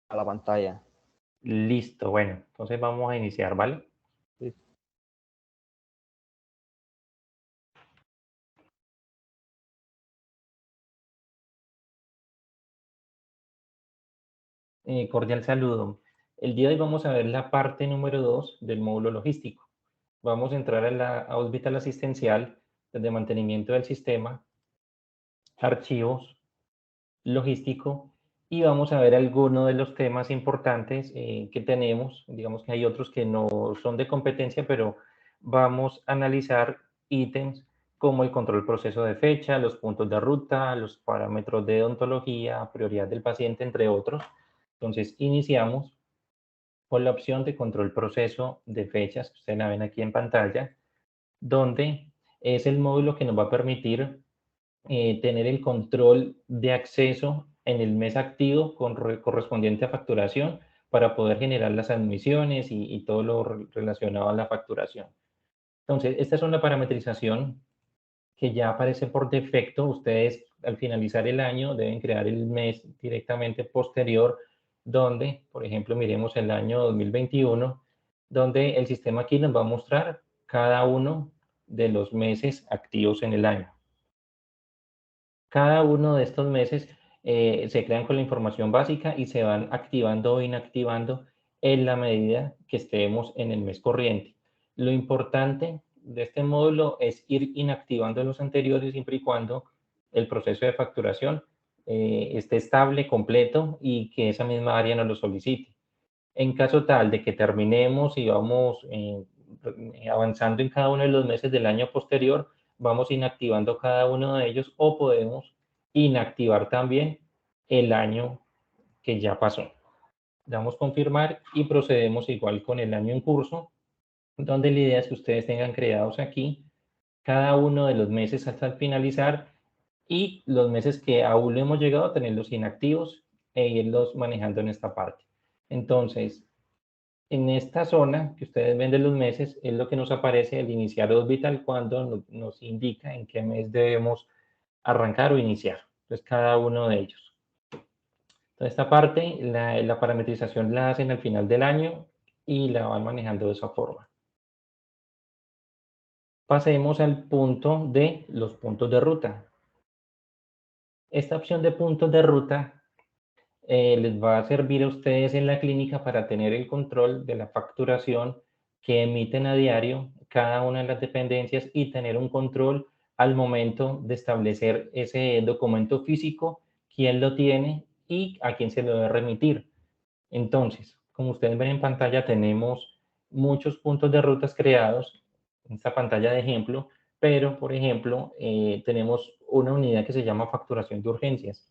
a la pantalla. Listo, bueno, entonces vamos a iniciar, ¿vale? Sí. Cordial saludo. El día de hoy vamos a ver la parte número 2 del módulo logístico. Vamos a entrar a la orbital asistencial de mantenimiento del sistema, archivos, logístico, y vamos a ver algunos de los temas importantes que tenemos. Digamos que hay otros que no son de competencia, pero vamos a analizar ítems como el control proceso de fecha, los puntos de ruta, los parámetros de odontología, prioridad del paciente, entre otros. Entonces, iniciamos con la opción de control proceso de fechas, que ustedes la ven aquí en pantalla, donde es el módulo que nos va a permitir tener el control de acceso en el mes activo correspondiente a facturación para poder generar las admisiones y todo lo relacionado a la facturación. Entonces, esta es una parametrización que ya aparece por defecto. Ustedes al finalizar el año deben crear el mes directamente posterior, donde, por ejemplo, miremos el año 2021, donde el sistema aquí nos va a mostrar cada uno de los meses activos en el año. Cada uno de estos meses se crean con la información básica y se van activando o inactivando en la medida que estemos en el mes corriente. Lo importante de este módulo es ir inactivando los anteriores siempre y cuando el proceso de facturación esté estable, completo y que esa misma área nos lo solicite. En caso tal de que terminemos y vamos avanzando en cada uno de los meses del año posterior, vamos inactivando cada uno de ellos o podemos inactivar también el año que ya pasó. Damos confirmar y procedemos igual con el año en curso, donde la idea es que ustedes tengan creados aquí cada uno de los meses hasta el finalizar y los meses que aún no hemos llegado a tenerlos inactivos e irlos manejando en esta parte. Entonces, en esta zona que ustedes ven de los meses es lo que nos aparece el iniciar orbital cuando nos indica en qué mes debemos arrancar o iniciar. Entonces, cada uno de ellos. Entonces, esta parte, la parametrización la hacen al final del año y la van manejando de esa forma. Pasemos al punto de los puntos de ruta. Esta opción de puntos de ruta les va a servir a ustedes en la clínica para tener el control de la facturación que emiten a diario cada una de las dependencias y tener un control al momento de establecer ese documento físico, quién lo tiene y a quién se lo debe remitir. Entonces, como ustedes ven en pantalla, tenemos muchos puntos de rutas creados en esta pantalla de ejemplo, pero, por ejemplo, tenemos una unidad que se llama facturación de urgencias.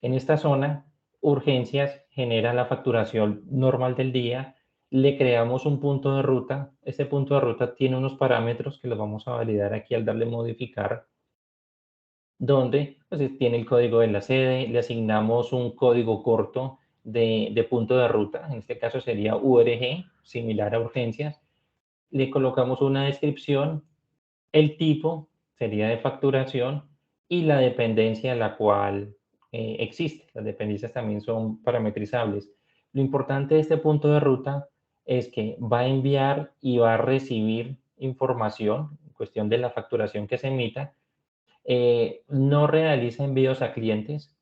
En esta zona, urgencias genera la facturación normal del día, le creamos un punto de ruta, este punto de ruta tiene unos parámetros que los vamos a validar aquí al darle modificar, donde pues, tiene el código de la sede, le asignamos un código corto de punto de ruta, en este caso sería URG, similar a urgencias, le colocamos una descripción, el tipo sería de facturación y la dependencia a la cual existe. Las dependencias también son parametrizables. Lo importante de este punto de ruta es que va a enviar y va a recibir información en cuestión de la facturación que se emita. No realiza envíos a clientes.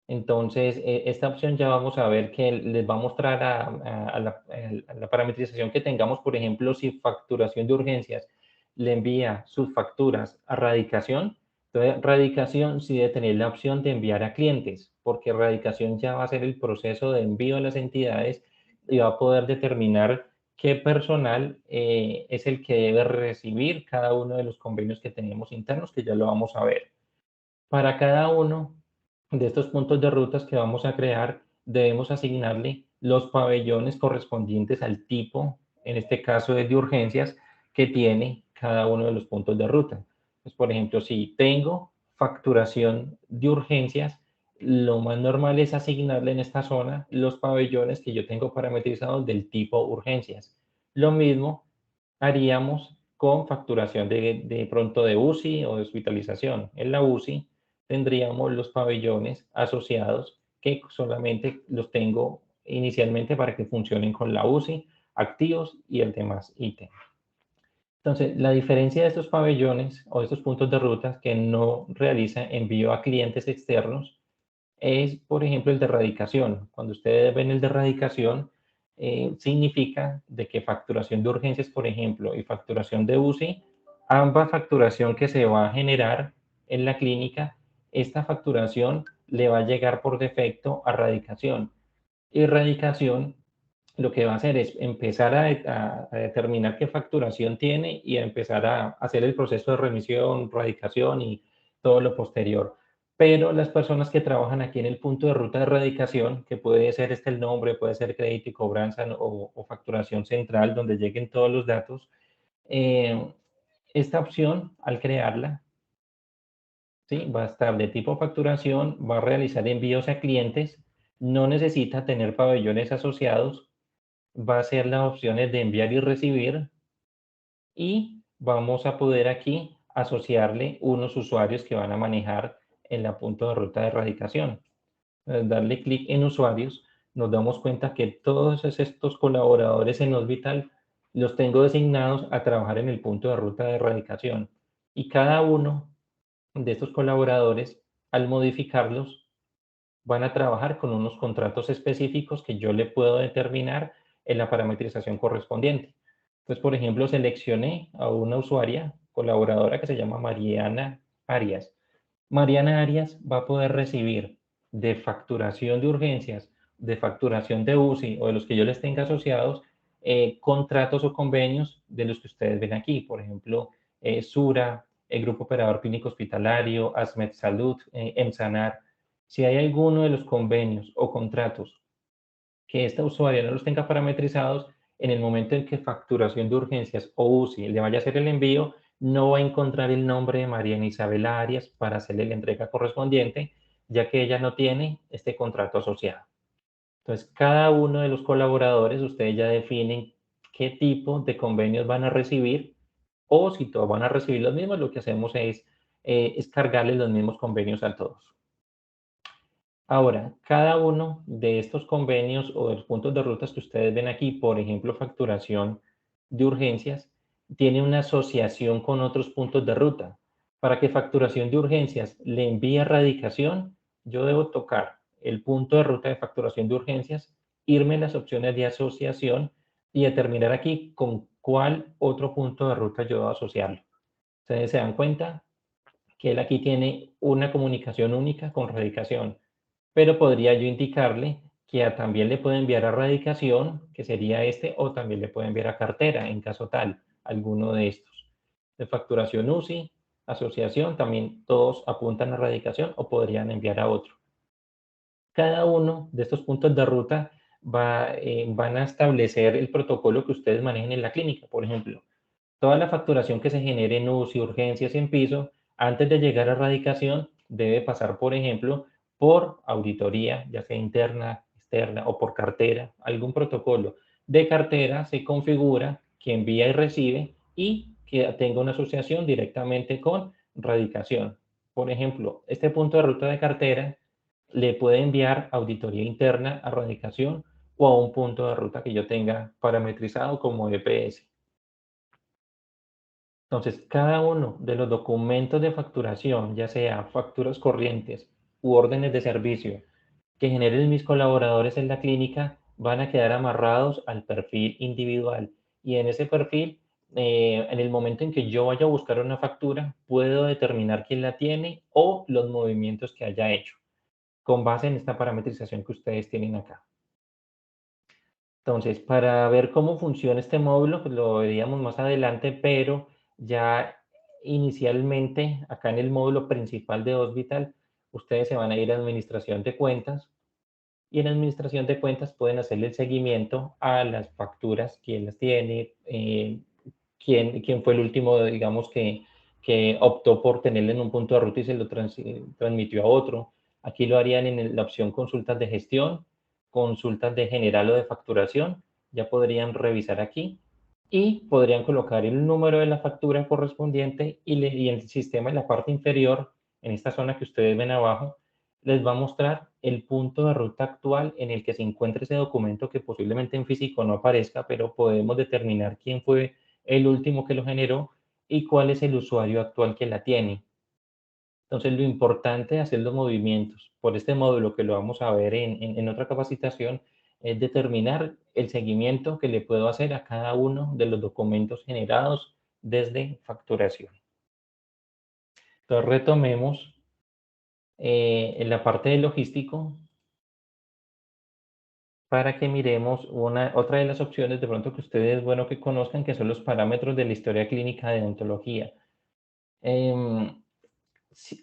Entonces, esta opción ya vamos a ver que les va a mostrar a la parametrización que tengamos, por ejemplo, si facturación de urgencias le envía sus facturas a radicación, entonces radicación sí debe tener la opción de enviar a clientes, porque radicación ya va a ser el proceso de envío a las entidades y va a poder determinar qué personal es el que debe recibir cada uno de los convenios que tenemos internos, que ya lo vamos a ver. Para cada uno de estos puntos de rutas que vamos a crear, debemos asignarle los pabellones correspondientes al tipo, en este caso es de urgencias, que tiene cada uno de los puntos de ruta. Pues, por ejemplo, si tengo facturación de urgencias, lo más normal es asignarle en esta zona los pabellones que yo tengo parametrizados del tipo urgencias. Lo mismo haríamos con facturación de pronto de UCI o de hospitalización. En la UCI tendríamos los pabellones asociados que solamente los tengo inicialmente para que funcionen con la UCI, activos y el demás ítem. Entonces, la diferencia de estos pabellones o estos puntos de ruta que no realiza envío a clientes externos es, por ejemplo, el de radicación. Cuando ustedes ven el de radicación, significa de que facturación de urgencias, por ejemplo, y facturación de UCI, ambas facturación que se va a generar en la clínica, esta facturación le va a llegar por defecto a radicación. Y radicación lo que va a hacer es empezar a determinar qué facturación tiene y a empezar a hacer el proceso de remisión, radicación y todo lo posterior. Pero las personas que trabajan aquí en el punto de ruta de radicación, que puede ser el nombre, puede ser crédito y cobranza o facturación central, donde lleguen todos los datos, eh, esta opción, al crearla, ¿sí? Va a estar de tipo facturación, va a realizar envíos a clientes, no necesita tener pabellones asociados, va a ser las opciones de enviar y recibir y vamos a poder aquí asociarle unos usuarios que van a manejar en la punto de ruta de erradicación. Al darle clic en usuarios, nos damos cuenta que todos estos colaboradores en Hospital los tengo designados a trabajar en el punto de ruta de erradicación y cada uno de estos colaboradores, al modificarlos, van a trabajar con unos contratos específicos que yo le puedo determinar en la parametrización correspondiente. Entonces, por ejemplo, seleccioné a una usuaria colaboradora que se llama Mariana Arias. Mariana Arias va a poder recibir de facturación de urgencias, de facturación de UCI o de los que yo les tenga asociados, contratos o convenios de los que ustedes ven aquí. Por ejemplo, SURA, el Grupo Operador Clínico Hospitalario, ASMED Salud, EMSANAR. Si hay alguno de los convenios o contratos que esta usuaria no los tenga parametrizados, en el momento en que facturación de urgencias o UCI le vaya a hacer el envío, no va a encontrar el nombre de Mariana Isabel Arias para hacerle la entrega correspondiente, ya que ella no tiene este contrato asociado. Entonces, cada uno de los colaboradores, ustedes ya definen qué tipo de convenios van a recibir o si todos van a recibir los mismos, lo que hacemos es cargarles los mismos convenios a todos. Ahora, cada uno de estos convenios o de los puntos de rutas que ustedes ven aquí, por ejemplo, facturación de urgencias, tiene una asociación con otros puntos de ruta. Para que facturación de urgencias le envíe a radicación, yo debo tocar el punto de ruta de facturación de urgencias, irme en las opciones de asociación y determinar aquí con cuál otro punto de ruta yo debo asociarlo. Ustedes se dan cuenta que él aquí tiene una comunicación única con radicación, pero podría yo indicarle que también le puedo enviar a radicación, que sería este, o también le puedo enviar a cartera, en caso tal, alguno de estos. De facturación UCI, asociación, también todos apuntan a radicación o podrían enviar a otro. Cada uno de estos puntos de ruta van a establecer el protocolo que ustedes manejen en la clínica. Por ejemplo, toda la facturación que se genere en UCI, urgencias y en piso, antes de llegar a radicación, debe pasar, por ejemplo, por auditoría, ya sea interna, externa o por cartera, algún protocolo de cartera se configura que envía y recibe y que tenga una asociación directamente con radicación. Por ejemplo, este punto de ruta de cartera le puede enviar auditoría interna a radicación o a un punto de ruta que yo tenga parametrizado como EPS. Entonces, cada uno de los documentos de facturación, ya sea facturas corrientes u órdenes de servicio que generen mis colaboradores en la clínica, van a quedar amarrados al perfil individual. Y en ese perfil, en el momento en que yo vaya a buscar una factura, puedo determinar quién la tiene o los movimientos que haya hecho, con base en esta parametrización que ustedes tienen acá. Entonces, para ver cómo funciona este módulo, pues lo veríamos más adelante, pero ya inicialmente, acá en el módulo principal de Hospital, ustedes se van a ir a Administración de Cuentas y en Administración de Cuentas pueden hacerle el seguimiento a las facturas, quién las tiene, quién fue el último, digamos, que optó por tenerlo en un punto de ruta y se lo transmitió a otro. Aquí lo harían en la opción Consultas de Gestión, consultas de general o de facturación, ya podrían revisar aquí y podrían colocar el número de la factura correspondiente y el sistema en la parte inferior, en esta zona que ustedes ven abajo, les va a mostrar el punto de ruta actual en el que se encuentra ese documento que posiblemente en físico no aparezca, pero podemos determinar quién fue el último que lo generó y cuál es el usuario actual que la tiene. Entonces, lo importante de hacer los movimientos por este módulo, que lo vamos a ver en otra capacitación, es determinar el seguimiento que le puedo hacer a cada uno de los documentos generados desde facturación. Entonces, retomemos en la parte de logístico para que miremos otra de las opciones de pronto que ustedes, bueno, que conozcan, que son los parámetros de la historia clínica de odontología.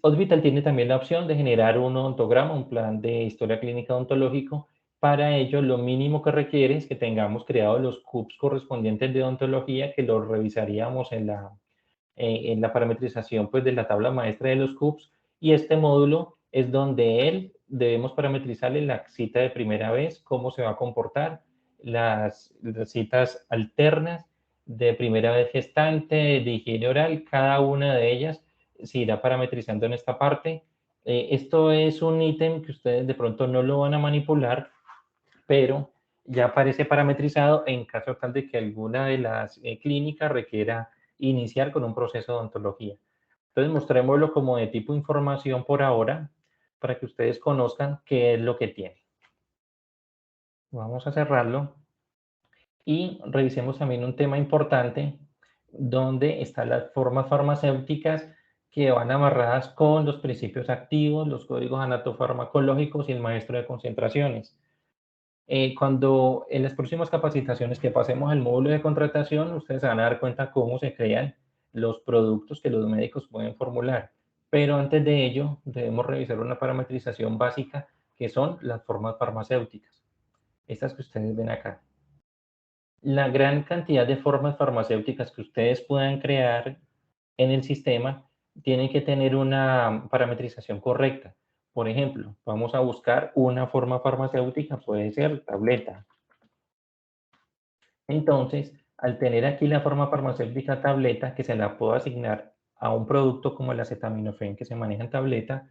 Hospital tiene también la opción de generar un odontograma, un plan de historia clínica odontológico. Para ello, lo mínimo que requiere es que tengamos creados los CUPs correspondientes de odontología, que los revisaríamos en la parametrización pues, de la tabla maestra de los CUPs. Y este módulo es donde debemos parametrizarle la cita de primera vez, cómo se va a comportar, las citas alternas de primera vez gestante, de higiene oral, cada una de ellas se irá parametrizando en esta parte. Esto es un ítem que ustedes de pronto no lo van a manipular, pero ya aparece parametrizado en caso tal de que alguna de las clínicas requiera iniciar con un proceso de odontología. Entonces, mostrémoslo como de tipo información por ahora, para que ustedes conozcan qué es lo que tiene. Vamos a cerrarlo y revisemos también un tema importante, donde están las formas farmacéuticas que van amarradas con los principios activos, los códigos anatofarmacológicos y el maestro de concentraciones. Cuando en las próximas capacitaciones que pasemos al módulo de contratación, ustedes se van a dar cuenta cómo se crean los productos que los médicos pueden formular. Pero antes de ello, debemos revisar una parametrización básica que son las formas farmacéuticas. Estas que ustedes ven acá. La gran cantidad de formas farmacéuticas que ustedes puedan crear en el sistema tienen que tener una parametrización correcta. Por ejemplo, vamos a buscar una forma farmacéutica, puede ser tableta. Entonces, al tener aquí la forma farmacéutica tableta, que se la puedo asignar a un producto como el acetaminofén que se maneja en tableta,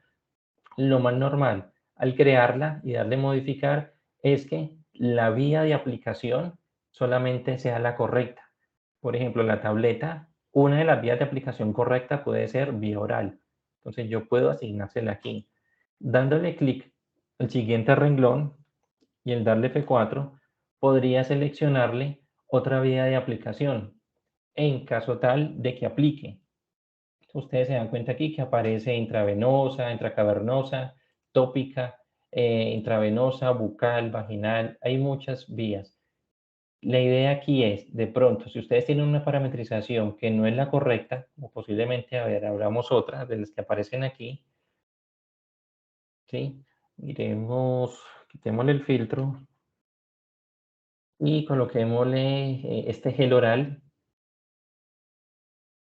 lo más normal al crearla y darle modificar es que la vía de aplicación solamente sea la correcta. Por ejemplo, la tableta, una de las vías de aplicación correcta puede ser vía oral. Entonces yo puedo asignársela aquí. Dándole clic al siguiente renglón y el darle F4, podría seleccionarle otra vía de aplicación en caso tal de que aplique. Ustedes se dan cuenta aquí que aparece intravenosa, intracavernosa, tópica, intravenosa, bucal, vaginal. Hay muchas vías. La idea aquí es, de pronto, si ustedes tienen una parametrización que no es la correcta, o posiblemente, a ver, hablamos otra de las que aparecen aquí, ¿sí? Miremos, quitémosle el filtro y coloquémosle este gel oral.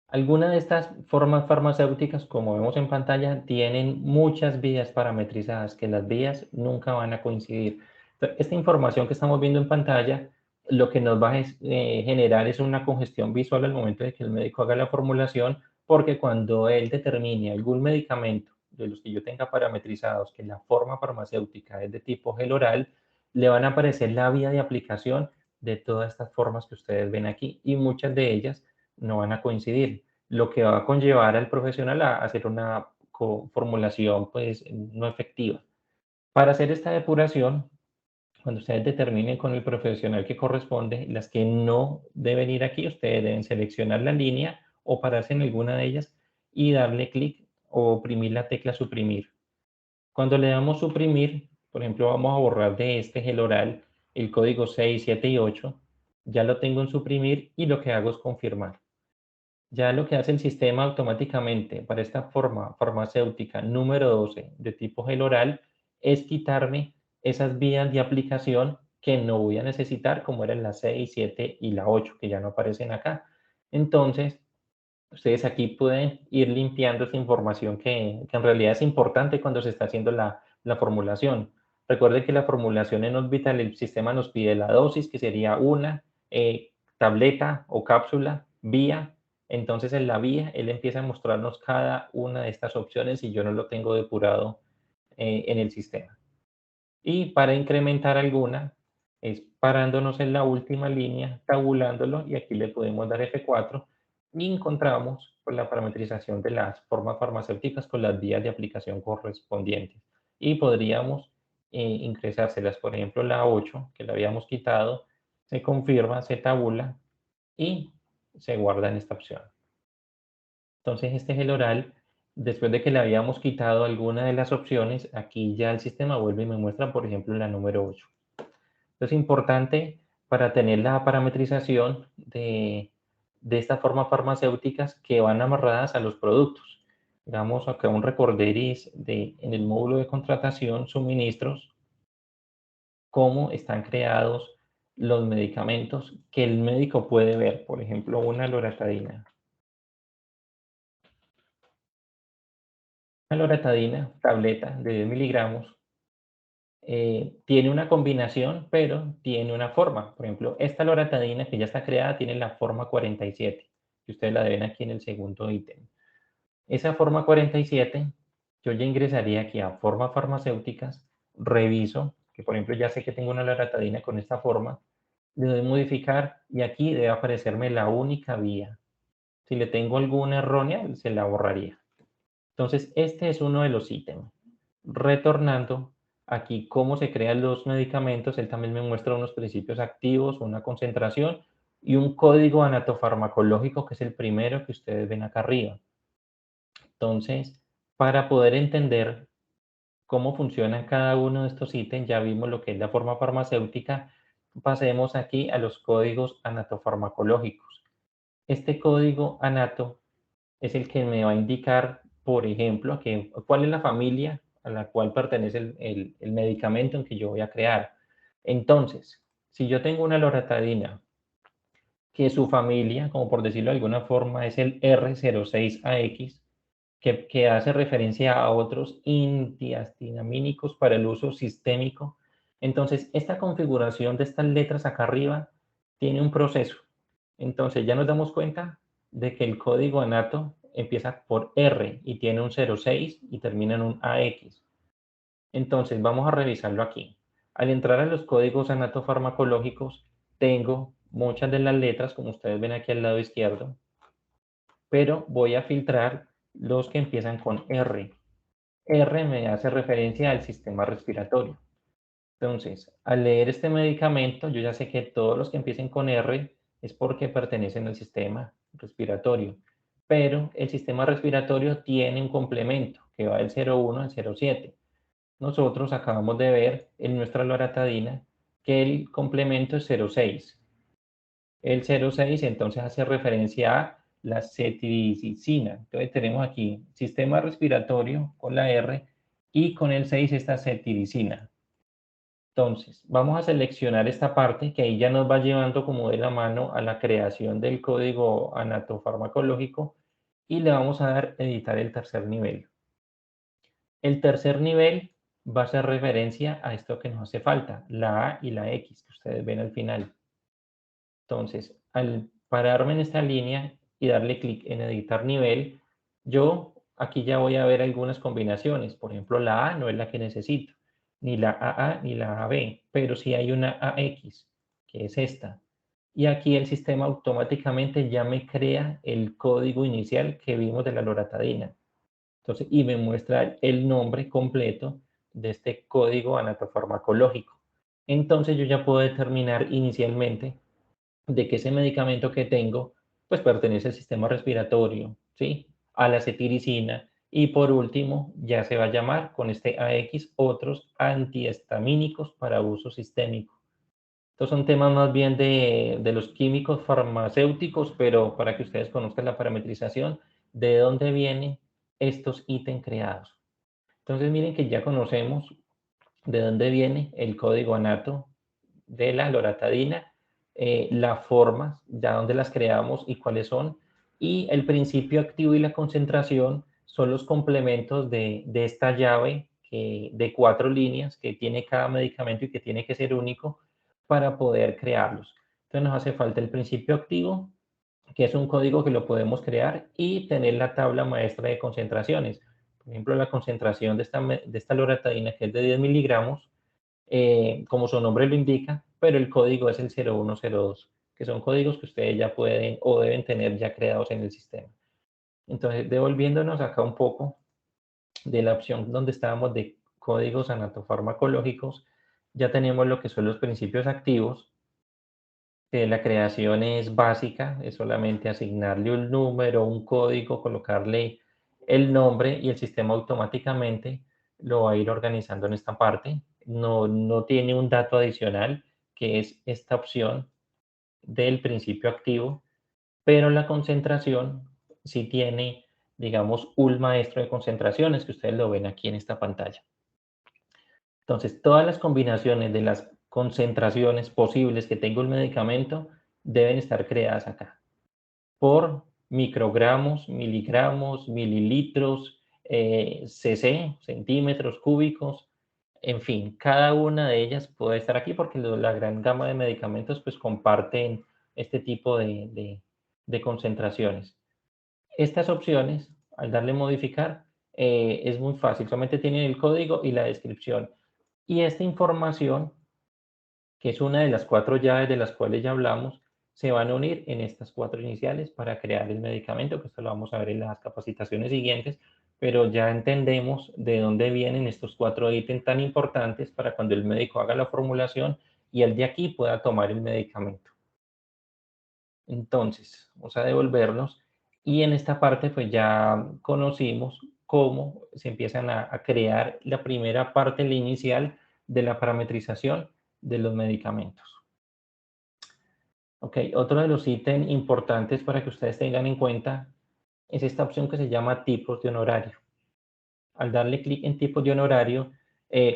Algunas de estas formas farmacéuticas, como vemos en pantalla, tienen muchas vías parametrizadas, que las vías nunca van a coincidir. Entonces, esta información que estamos viendo en pantalla, lo que nos va a generar es una congestión visual al momento de que el médico haga la formulación, porque cuando él determine algún medicamento de los que yo tenga parametrizados, que la forma farmacéutica es de tipo gel oral, le van a aparecer la vía de aplicación de todas estas formas que ustedes ven aquí, y muchas de ellas no van a coincidir, lo que va a conllevar al profesional a hacer una formulación pues no efectiva. Para hacer esta depuración, cuando ustedes determinen con el profesional que corresponde, las que no deben ir aquí, ustedes deben seleccionar la línea o pararse en alguna de ellas y darle clic o oprimir la tecla suprimir. Cuando le damos suprimir, por ejemplo, vamos a borrar de este gel oral el código 6, 7 y 8, ya lo tengo en suprimir y lo que hago es confirmar. Ya lo que hace el sistema automáticamente para esta forma farmacéutica número 12 de tipo gel oral es quitarme esas vías de aplicación que no voy a necesitar, como eran la 6, 7 y la 8, que ya no aparecen acá. Entonces, ustedes aquí pueden ir limpiando esa información que en realidad es importante cuando se está haciendo la formulación. Recuerden que la formulación en Orbital, el sistema nos pide la dosis, que sería una tableta o cápsula, vía. Entonces en la vía, él empieza a mostrarnos cada una de estas opciones y yo no lo tengo depurado en el sistema. Y para incrementar alguna, es parándonos en la última línea, tabulándolo, y aquí le podemos dar F4 y encontramos pues, la parametrización de las formas farmacéuticas con las vías de aplicación correspondientes. Y podríamos ingresárselas, por ejemplo, la 8, que la habíamos quitado, se confirma, se tabula y se guarda en esta opción. Entonces, este es el oral. Después de que le habíamos quitado alguna de las opciones, aquí ya el sistema vuelve y me muestra, por ejemplo, la número 8. Es importante para tener la parametrización de estas formas farmacéuticas que van amarradas a los productos. Digamos, acá un recorderis en el módulo de contratación, suministros, cómo están creados los medicamentos que el médico puede ver. Por ejemplo, una loratadina. Una loratadina, tableta de 10 miligramos, tiene una combinación, pero tiene una forma. Por ejemplo, esta loratadina que ya está creada tiene la forma 47, que ustedes la ven aquí en el segundo ítem. Esa forma 47, yo ya ingresaría aquí a formas farmacéuticas, reviso, que por ejemplo ya sé que tengo una loratadina con esta forma, le doy modificar y aquí debe aparecerme la única vía. Si le tengo alguna errónea, se la borraría. Entonces, este es uno de los ítems. Retornando aquí cómo se crean los medicamentos, él también me muestra unos principios activos, una concentración y un código anatofarmacológico, que es el primero que ustedes ven acá arriba. Entonces, para poder entender cómo funciona cada uno de estos ítems, ya vimos lo que es la forma farmacéutica, pasemos aquí a los códigos anatofarmacológicos. Este código anato es el que me va a indicar, por ejemplo, cuál es la familia a la cual pertenece el medicamento en que yo voy a crear. Entonces, si yo tengo una loratadina que su familia, como por decirlo de alguna forma, es el R06AX, que hace referencia a otros antihistamínicos para el uso sistémico, entonces esta configuración de estas letras acá arriba tiene un proceso. Entonces ya nos damos cuenta de que el código anato empieza por R y tiene un 06 y termina en un AX. Entonces vamos a revisarlo aquí. Al entrar a los códigos anatofarmacológicos, tengo muchas de las letras, como ustedes ven aquí al lado izquierdo, pero voy a filtrar los que empiezan con R. R me hace referencia al sistema respiratorio. Entonces, al leer este medicamento, yo ya sé que todos los que empiecen con R es porque pertenecen al sistema respiratorio. Pero el sistema respiratorio tiene un complemento que va del 01 al 07. Nosotros acabamos de ver en nuestra loratadina que el complemento es 06. El 06 entonces hace referencia a la cetirizina. Entonces tenemos aquí sistema respiratorio con la R y con el 6 esta cetirizina. Entonces, vamos a seleccionar esta parte que ahí ya nos va llevando como de la mano a la creación del código anatofarmacológico y le vamos a dar editar el tercer nivel. El tercer nivel va a hacer referencia a esto que nos hace falta, la A y la X que ustedes ven al final. Entonces, al pararme en esta línea y darle clic en editar nivel, yo aquí ya voy a ver algunas combinaciones. Por ejemplo, la A no es la que necesito, ni la AA ni la AB, pero sí hay una AX, que es esta. Y aquí el sistema automáticamente ya me crea el código inicial que vimos de la loratadina. Entonces, y me muestra el nombre completo de este código anatofarmacológico. Entonces, yo ya puedo determinar inicialmente de que ese medicamento que tengo, pues pertenece al sistema respiratorio, ¿sí? A la cetiricina. Y por último, ya se va a llamar con este AX otros antihistamínicos para uso sistémico. Estos son temas más bien de los químicos farmacéuticos, pero para que ustedes conozcan la parametrización, de dónde vienen estos ítems creados. Entonces miren que ya conocemos de dónde viene el código anato de la loratadina, las formas, ya dónde las creamos y cuáles son, y el principio activo y la concentración son los complementos de esta llave de 4 líneas que tiene cada medicamento y que tiene que ser único para poder crearlos. Entonces nos hace falta el principio activo, que es un código que lo podemos crear, y tener la tabla maestra de concentraciones. Por ejemplo, la concentración de esta loratadina, que es de 10 miligramos, como su nombre lo indica, pero el código es el 0102, que son códigos que ustedes ya pueden o deben tener ya creados en el sistema. Entonces, devolviéndonos acá un poco de la opción donde estábamos de códigos anatofarmacológicos, ya tenemos lo que son los principios activos. La creación es básica, es solamente asignarle un número, un código, colocarle el nombre y el sistema automáticamente lo va a ir organizando en esta parte. No tiene un dato adicional, que es esta opción del principio activo, pero la concentración sí tiene, digamos, un maestro de concentraciones, que ustedes lo ven aquí en esta pantalla. Entonces, todas las combinaciones de las concentraciones posibles que tenga un medicamento deben estar creadas acá, por microgramos, miligramos, mililitros, cc, centímetros cúbicos, en fin, cada una de ellas puede estar aquí porque la gran gama de medicamentos pues comparten este tipo de concentraciones. Estas opciones, al darle modificar, es muy fácil, solamente tienen el código y la descripción. Y esta información, que es una de las 4 llaves de las cuales ya hablamos, se van a unir en estas 4 iniciales para crear el medicamento, que esto lo vamos a ver en las capacitaciones siguientes, pero ya entendemos de dónde vienen estos 4 ítems tan importantes para cuando el médico haga la formulación y el de aquí pueda tomar el medicamento. Entonces, vamos a devolvernos y en esta parte pues ya conocimos cómo se empiezan a crear la primera parte, la inicial de la parametrización de los medicamentos. Ok, otro de los ítems importantes para que ustedes tengan en cuenta es esta opción que se llama tipos de honorario. Al darle clic en tipos de honorario,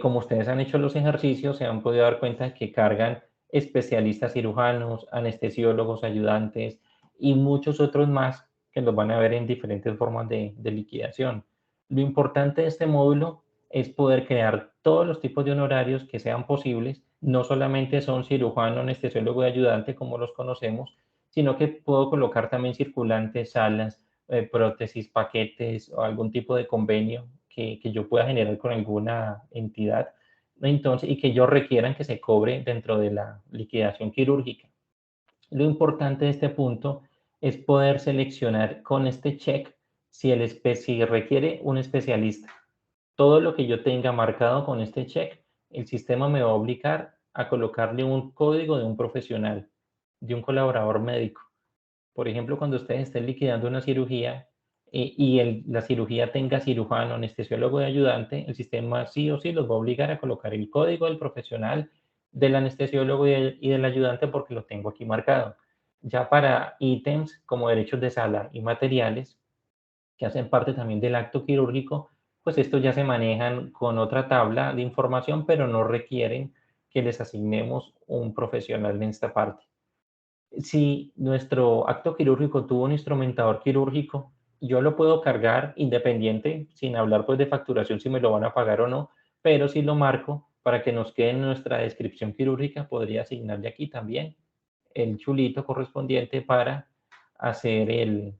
como ustedes han hecho los ejercicios, se han podido dar cuenta que cargan especialistas cirujanos, anestesiólogos, ayudantes y muchos otros más que los van a ver en diferentes formas de liquidación. Lo importante de este módulo es poder crear todos los tipos de honorarios que sean posibles. No solamente son cirujano, anestesiólogo y ayudante como los conocemos, sino que puedo colocar también circulantes, salas, prótesis, paquetes o algún tipo de convenio que yo pueda generar con alguna entidad, entonces, y que ellos requieran que se cobre dentro de la liquidación quirúrgica. Lo importante de este punto es poder seleccionar con este check si requiere un especialista. Todo lo que yo tenga marcado con este check, el sistema me va a obligar a colocarle un código de un profesional, de un colaborador médico. Por ejemplo, cuando ustedes estén liquidando una cirugía y la cirugía tenga cirujano, anestesiólogo y ayudante, el sistema sí o sí los va a obligar a colocar el código del profesional, del anestesiólogo y del ayudante porque lo tengo aquí marcado. Ya para ítems como derechos de sala y materiales, que hacen parte también del acto quirúrgico, pues estos ya se manejan con otra tabla de información, pero no requieren que les asignemos un profesional en esta parte. Si nuestro acto quirúrgico tuvo un instrumentador quirúrgico, yo lo puedo cargar independiente, sin hablar pues de facturación si me lo van a pagar o no, pero si lo marco para que nos quede en nuestra descripción quirúrgica, podría asignarle aquí también el chulito correspondiente para hacer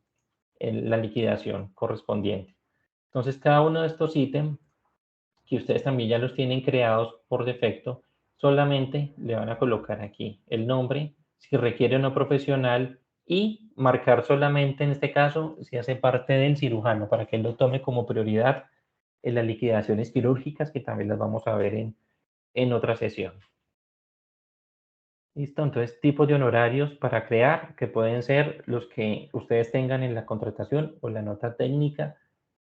la liquidación correspondiente. Entonces, cada uno de estos ítems que ustedes también ya los tienen creados por defecto, solamente le van a colocar aquí el nombre, si requiere una profesional y marcar solamente en este caso si hace parte del cirujano para que él lo tome como prioridad en las liquidaciones quirúrgicas que también las vamos a ver en otra sesión. Listo, entonces tipos de honorarios para crear que pueden ser los que ustedes tengan en la contratación o la nota técnica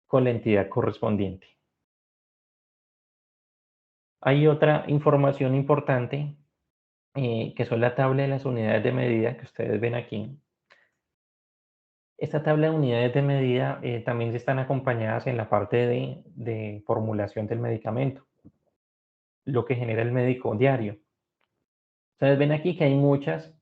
con la entidad correspondiente. Hay otra información importante que son la tabla de las unidades de medida que ustedes ven aquí. Esta tabla de unidades de medida también están acompañadas en la parte de formulación del medicamento, lo que genera el médico diario. Ustedes ven aquí que hay muchas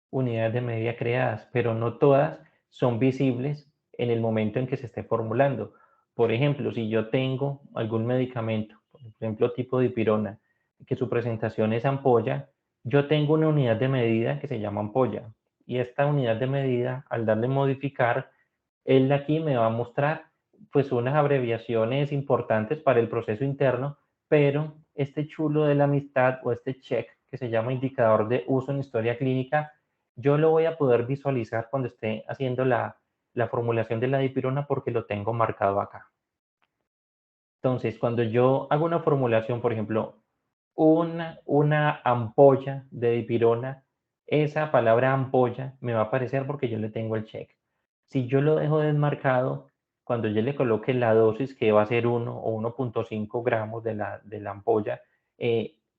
unidades de medida creadas, pero no todas son visibles en el momento en que se esté formulando. Por ejemplo, si yo tengo algún medicamento, por ejemplo tipo dipirona, que su presentación es ampolla, yo tengo una unidad de medida que se llama ampolla. Y esta unidad de medida, al darle modificar, él aquí me va a mostrar pues unas abreviaciones importantes para el proceso interno, pero este chulo de la amistad o este check que se llama indicador de uso en historia clínica, yo lo voy a poder visualizar cuando esté haciendo la formulación de la dipirona porque lo tengo marcado acá. Entonces, cuando yo hago una formulación, por ejemplo, una ampolla de dipirona, esa palabra ampolla me va a aparecer porque yo le tengo el check. Si yo lo dejo desmarcado, cuando yo le coloque la dosis, que va a ser 1 o 1.5 gramos de la ampolla,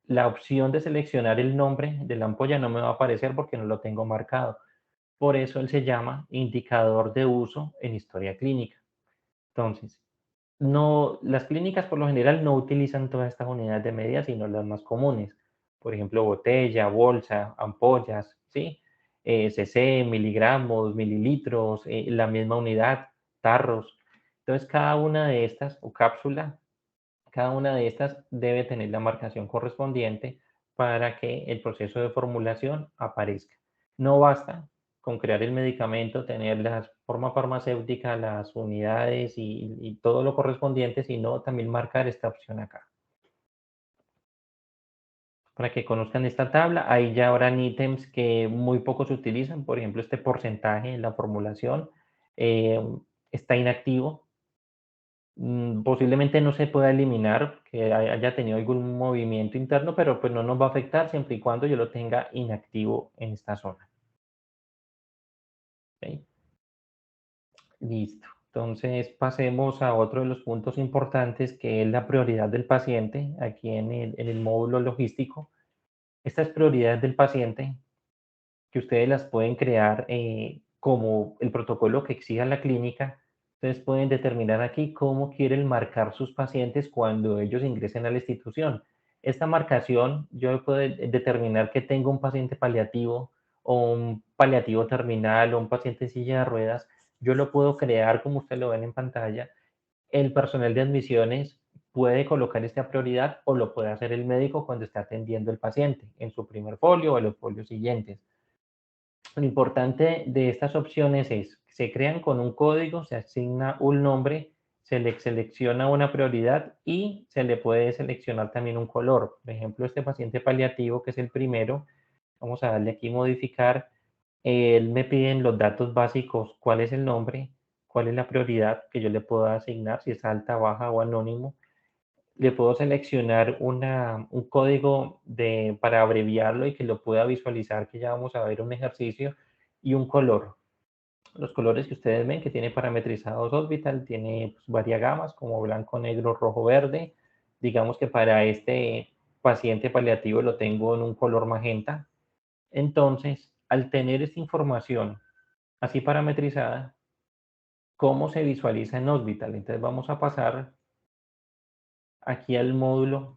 la opción de seleccionar el nombre de la ampolla no me va a aparecer porque no lo tengo marcado. Por eso él se llama indicador de uso en historia clínica. Entonces, no, las clínicas por lo general no utilizan todas estas unidades de medida, sino las más comunes. Por ejemplo, botella, bolsa, ampollas, ¿sí? cc, miligramos, mililitros, la misma unidad, tarros. Entonces, cada una de estas, o cápsula, cada una de estas debe tener la marcación correspondiente para que el proceso de formulación aparezca. No basta con crear el medicamento, tener la forma farmacéutica, las unidades y todo lo correspondiente, sino también marcar esta opción acá. Para que conozcan esta tabla, ahí ya habrán ítems que muy poco se utilizan, por ejemplo, este porcentaje en la formulación eh, está inactivo. Posiblemente no se pueda eliminar, que haya tenido algún movimiento interno, pero pues no nos va a afectar siempre y cuando yo lo tenga inactivo en esta zona. ¿Ok? Listo. Entonces pasemos a otro de los puntos importantes que es la prioridad del paciente aquí en el módulo logístico. Estas prioridades del paciente que ustedes las pueden crear como el protocolo que exija la clínica. Ustedes pueden determinar aquí cómo quieren marcar sus pacientes cuando ellos ingresen a la institución. Esta marcación yo puedo determinar que tengo un paciente paliativo o un paliativo terminal o un paciente en silla de ruedas. Yo lo puedo crear como ustedes lo ven en pantalla. El personal de admisiones puede colocar esta prioridad o lo puede hacer el médico cuando está atendiendo el paciente en su primer folio o en los folios siguientes. Lo importante de estas opciones es que se crean con un código, se asigna un nombre, se le selecciona una prioridad y se le puede seleccionar también un color. Por ejemplo, este paciente paliativo, que es el primero, vamos a darle aquí modificar. Él me piden los datos básicos, cuál es el nombre, cuál es la prioridad que yo le puedo asignar, si es alta, baja o anónimo. Le puedo seleccionar un código para abreviarlo y que lo pueda visualizar, que ya vamos a ver un ejercicio, y un color. Los colores que ustedes ven que tiene parametrizados Orbital, tiene pues, varias gamas como blanco, negro, rojo, verde. Digamos que para este paciente paliativo lo tengo en un color magenta. Entonces, al tener esta información así parametrizada, ¿cómo se visualiza en Orbital? Entonces vamos a pasar aquí al módulo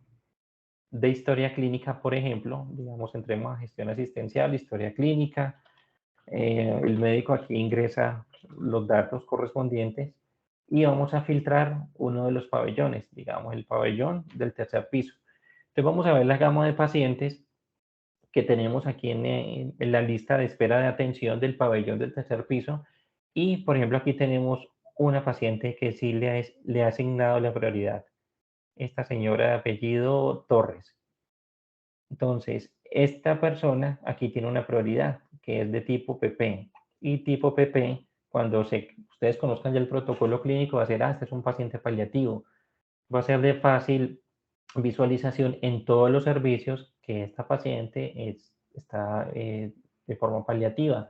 de historia clínica, por ejemplo, digamos, entremos a gestión asistencial, historia clínica, el médico aquí ingresa los datos correspondientes y vamos a filtrar uno de los pabellones, digamos, el pabellón del tercer piso. Entonces vamos a ver la gama de pacientes que tenemos aquí en la lista de espera de atención del pabellón del tercer piso y, por ejemplo, aquí tenemos una paciente que sí le ha asignado la prioridad, esta señora de apellido Torres. Entonces, esta persona aquí tiene una prioridad que es de tipo PP. Y tipo PP, cuando ustedes conozcan ya el protocolo clínico, va a ser, este es un paciente paliativo. Va a ser de fácil visualización en todos los servicios que esta paciente está de forma paliativa.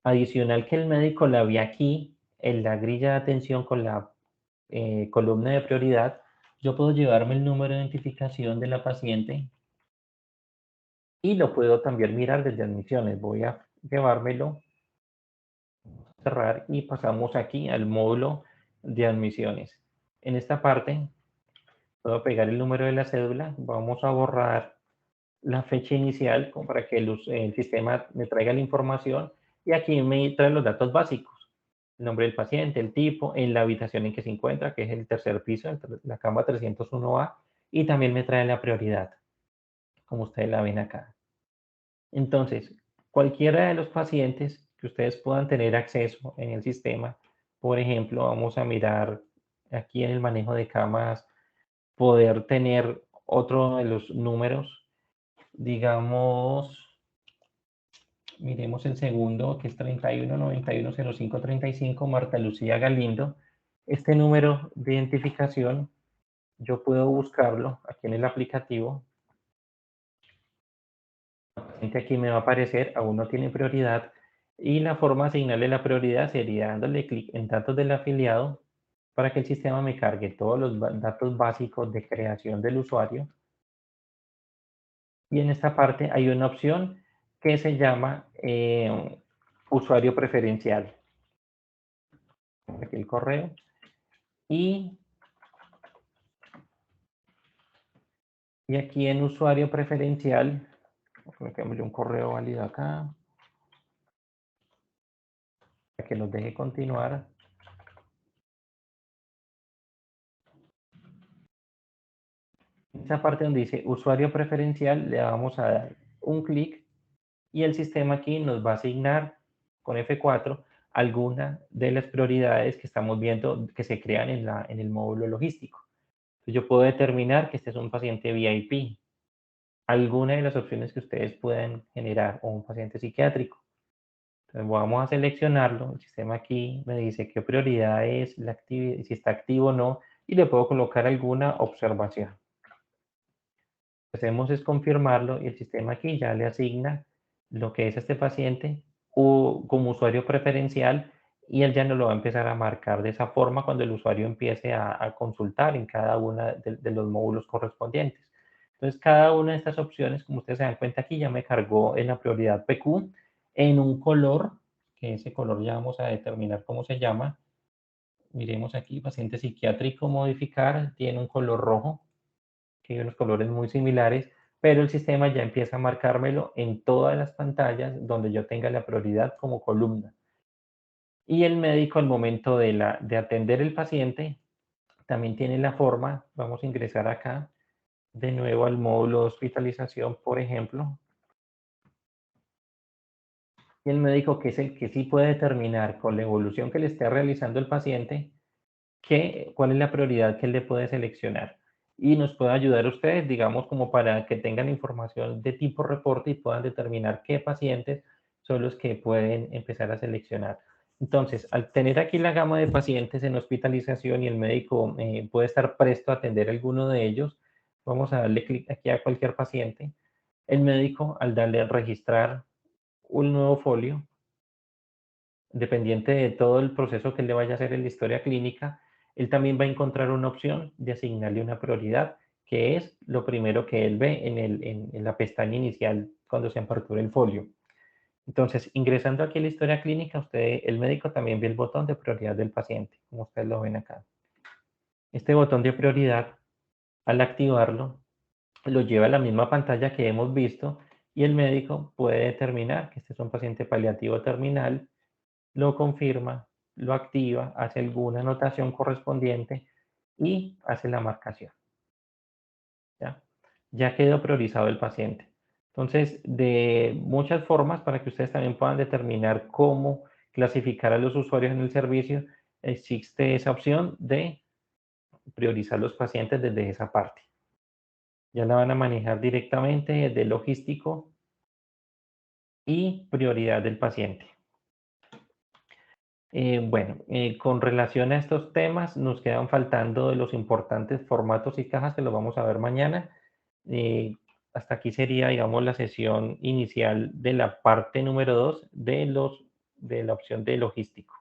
Adicional que el médico la ve aquí en la grilla de atención con la columna de prioridad, yo puedo llevarme el número de identificación de la paciente y lo puedo también mirar desde admisiones. Voy a llevármelo, cerrar y pasamos aquí al módulo de admisiones. En esta parte puedo pegar el número de la cédula, vamos a borrar la fecha inicial como para que el sistema me traiga la información y aquí me trae los datos básicos. El nombre del paciente, el tipo, en la habitación en que se encuentra, que es el tercer piso, la cama 301A, y también me trae la prioridad, como ustedes la ven acá. Entonces, cualquiera de los pacientes que ustedes puedan tener acceso en el sistema Por ejemplo, vamos a mirar aquí en el manejo de camas, poder tener otro de los números, digamos, miremos el segundo, que es 31910535, Marta Lucía Galindo. Este número de identificación, yo puedo buscarlo aquí en el aplicativo. Aquí me va a aparecer, aún no tiene prioridad, y la forma de asignarle la prioridad sería dándole clic en datos del afiliado para que el sistema me cargue todos los datos básicos de creación del usuario. Y en esta parte hay una opción que se llama usuario preferencial. Aquí el correo. Y aquí en usuario preferencial, coloquémosle un correo válido acá, para que nos deje continuar. En esa parte donde dice usuario preferencial, le vamos a dar un clic y el sistema aquí nos va a asignar con F4 alguna de las prioridades que estamos viendo que se crean en el módulo logístico. Entonces yo puedo determinar que este es un paciente VIP, alguna de las opciones que ustedes puedan generar, o un paciente psiquiátrico. Entonces vamos a seleccionarlo, el sistema aquí me dice qué prioridad es la actividad, si está activo o no, y le puedo colocar alguna observación. Lo que hacemos es confirmarlo y el sistema aquí ya le asigna lo que es este paciente como usuario preferencial y él ya no lo va a empezar a marcar de esa forma cuando el usuario empiece a consultar en cada uno de los módulos correspondientes. Entonces, cada una de estas opciones, como ustedes se dan cuenta aquí, ya me cargó en la prioridad PQ en un color, que ese color ya vamos a determinar cómo se llama. Miremos aquí, paciente psiquiátrico modificar, tiene un color rojo, que hay unos colores muy similares, pero el sistema ya empieza a marcármelo en todas las pantallas donde yo tenga la prioridad como columna. Y el médico al momento de atender el paciente también tiene la forma, vamos a ingresar acá de nuevo al módulo de hospitalización, por ejemplo, y el médico, que es el que sí puede determinar con la evolución que le esté realizando el paciente, cuál es la prioridad que él le puede seleccionar. Y nos puede ayudar a ustedes, digamos, como para que tengan información de tipo reporte y puedan determinar qué pacientes son los que pueden empezar a seleccionar. Entonces, al tener aquí la gama de pacientes en hospitalización y el médico puede estar presto a atender alguno de ellos, vamos a darle clic aquí a cualquier paciente. El médico, al darle a registrar un nuevo folio, dependiente de todo el proceso que él le vaya a hacer en la historia clínica, él también va a encontrar una opción de asignarle una prioridad, que es lo primero que él ve en la pestaña inicial cuando se apertura el folio. Entonces, ingresando aquí a la historia clínica, el médico también ve el botón de prioridad del paciente, como ustedes lo ven acá. Este botón de prioridad, al activarlo, lo lleva a la misma pantalla que hemos visto y el médico puede determinar que este es un paciente paliativo terminal, lo confirma, lo activa, hace alguna anotación correspondiente y hace la marcación. ¿Ya? Ya quedó priorizado el paciente. Entonces, de muchas formas para que ustedes también puedan determinar cómo clasificar a los usuarios en el servicio, existe esa opción de priorizar los pacientes desde esa parte. Ya la van a manejar directamente de logístico y prioridad del paciente. Bueno, con relación a estos temas, nos quedan faltando los importantes formatos y cajas que los vamos a ver mañana. Hasta aquí sería, digamos, la sesión inicial de la parte número 2 de la opción de logístico.